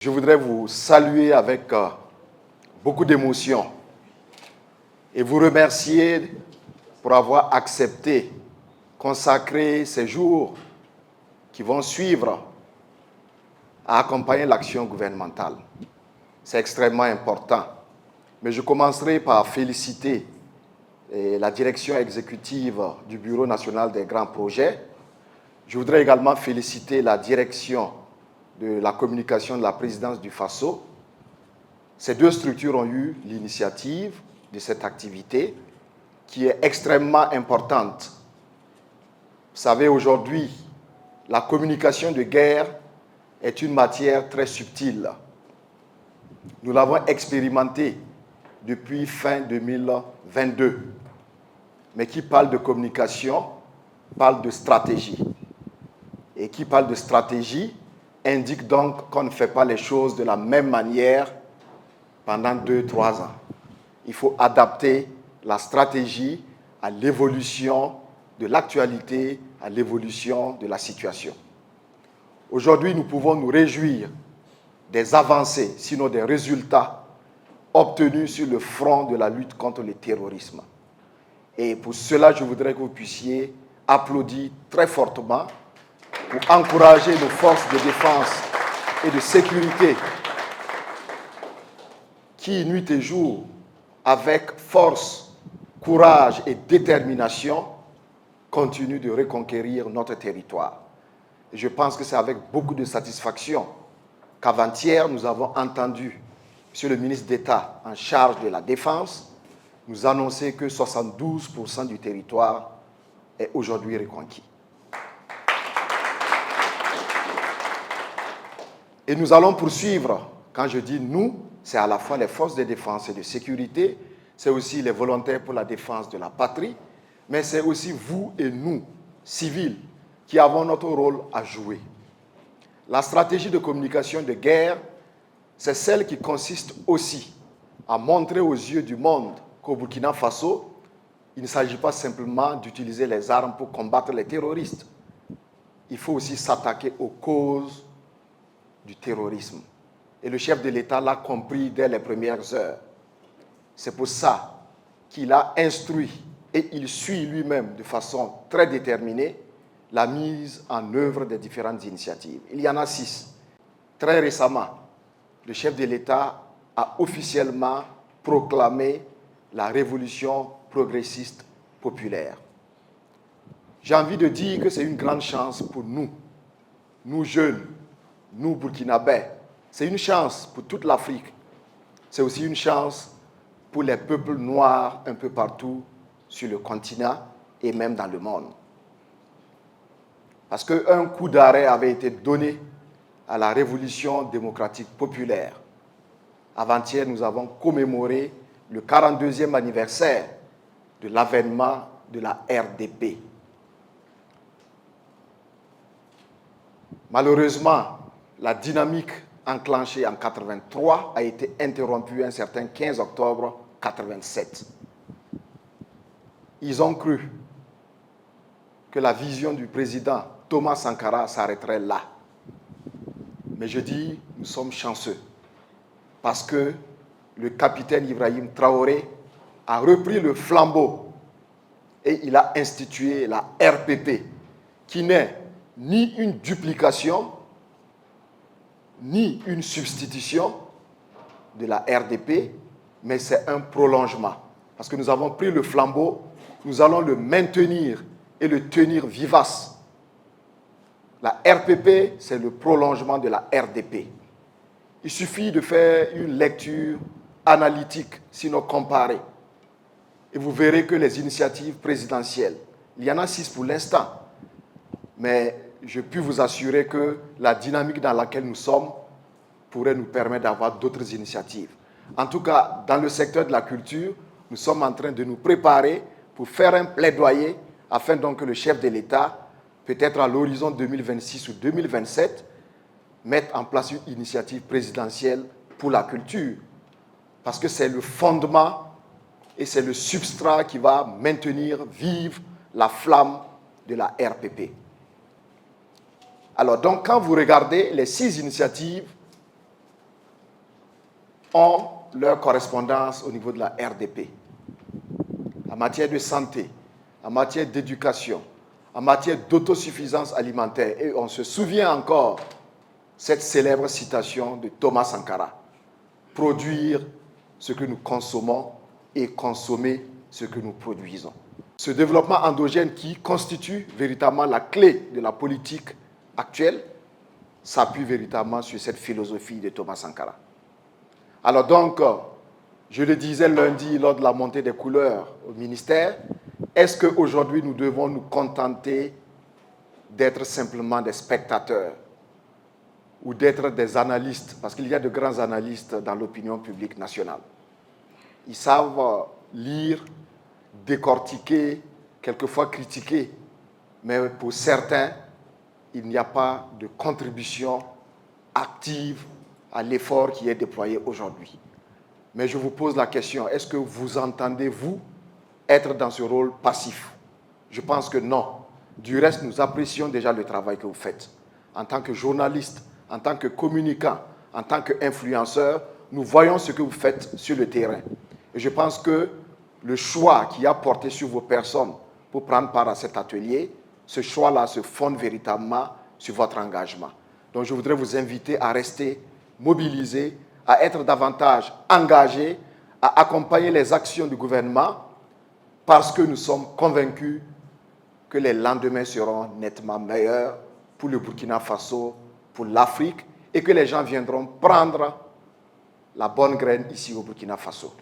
Je voudrais vous saluer avec beaucoup d'émotion et vous remercier pour avoir accepté, consacrer ces jours qui vont suivre à accompagner l'action gouvernementale. C'est extrêmement important. Mais je commencerai par féliciter la direction exécutive du Bureau national des grands projets. Je voudrais également féliciter la direction de la communication de la présidence du FASO. Ces deux structures ont eu l'initiative de cette activité qui est extrêmement importante. Vous savez, aujourd'hui, la communication de guerre est une matière très subtile. Nous l'avons expérimenté depuis fin 2022. Mais qui parle de communication parle de stratégie. Et qui parle de stratégie indique donc qu'on ne fait pas les choses de la même manière pendant 2-3 ans. Il faut adapter la stratégie à l'évolution de l'actualité, à l'évolution de la situation. Aujourd'hui, nous pouvons nous réjouir des avancées, sinon des résultats obtenus sur le front de la lutte contre le terrorisme. Et pour cela, je voudrais que vous puissiez applaudir très fortement pour encourager nos forces de défense et de sécurité qui, nuit et jour, avec force, courage et détermination, continuent de reconquérir notre territoire. Et je pense que c'est avec beaucoup de satisfaction qu'avant-hier, nous avons entendu M. le ministre d'État en charge de la Défense nous annoncer que 72% du territoire est aujourd'hui reconquis. Et nous allons poursuivre. Quand je dis nous, c'est à la fois les forces de défense et de sécurité, c'est aussi les volontaires pour la défense de la patrie, mais c'est aussi vous et nous, civils, qui avons notre rôle à jouer. La stratégie de communication de guerre, c'est celle qui consiste aussi à montrer aux yeux du monde qu'au Burkina Faso, il ne s'agit pas simplement d'utiliser les armes pour combattre les terroristes. Il faut aussi s'attaquer aux causes du terrorisme. Et le chef de l'État l'a compris dès les premières heures. C'est pour ça qu'il a instruit et il suit lui-même de façon très déterminée la mise en œuvre des différentes initiatives. Il y en a 6. Très récemment, le chef de l'État a officiellement proclamé la révolution progressiste populaire. J'ai envie de dire que c'est une grande chance pour nous jeunes, nous Burkinabés. C'est une chance pour toute l'Afrique. C'est aussi une chance pour les peuples noirs un peu partout sur le continent et même dans le monde. Parce qu'un coup d'arrêt avait été donné à la révolution démocratique populaire. Avant-hier, nous avons commémoré le 42e anniversaire de l'avènement de la RDP. Malheureusement, la dynamique enclenchée en 1983 a été interrompue un certain 15 octobre 1987. Ils ont cru que la vision du président Thomas Sankara s'arrêterait là. Mais je dis, nous sommes chanceux parce que le capitaine Ibrahim Traoré a repris le flambeau et il a institué la RPP, qui n'est ni une duplication, ni une substitution de la RDP, mais c'est un prolongement. Parce que nous avons pris le flambeau, nous allons le maintenir et le tenir vivace. La RPP, c'est le prolongement de la RDP. Il suffit de faire une lecture analytique, sinon comparée. Et vous verrez que les initiatives présidentielles, il y en a 6 pour l'instant, mais je puis vous assurer que la dynamique dans laquelle nous sommes pourrait nous permettre d'avoir d'autres initiatives. En tout cas, dans le secteur de la culture, nous sommes en train de nous préparer pour faire un plaidoyer afin donc que le chef de l'État, peut-être à l'horizon 2026 ou 2027, mette en place une initiative présidentielle pour la culture. Parce que c'est le fondement et c'est le substrat qui va maintenir vive la flamme de la RPP. Alors, donc, quand vous regardez les 6 initiatives ont leur correspondance au niveau de la RDP. En matière de santé, en matière d'éducation, en matière d'autosuffisance alimentaire. Et on se souvient encore cette célèbre citation de Thomas Sankara. Produire ce que nous consommons et consommer ce que nous produisons. Ce développement endogène qui constitue véritablement la clé de la politique actuelle s'appuie véritablement sur cette philosophie de Thomas Sankara. Alors donc, je le disais lundi lors de la montée des couleurs au ministère, est-ce qu'aujourd'hui nous devons nous contenter d'être simplement des spectateurs ou d'être des analystes, parce qu'il y a de grands analystes dans l'opinion publique nationale. Ils savent lire, décortiquer, quelquefois critiquer, mais pour certains, il n'y a pas de contribution active à l'effort qui est déployé aujourd'hui. Mais je vous pose la question, est-ce que vous entendez, vous, être dans ce rôle passif? Je pense que non. Du reste, nous apprécions déjà le travail que vous faites. En tant que journaliste, en tant que communicant, en tant qu'influenceur, nous voyons ce que vous faites sur le terrain. Et je pense que le choix qui a porté sur vos personnes pour prendre part à cet atelier, ce choix-là se fonde véritablement sur votre engagement. Donc je voudrais vous inviter à rester mobilisés, à être davantage engagés, à accompagner les actions du gouvernement, parce que nous sommes convaincus que les lendemains seront nettement meilleurs pour le Burkina Faso, pour l'Afrique, et que les gens viendront prendre la bonne graine ici au Burkina Faso.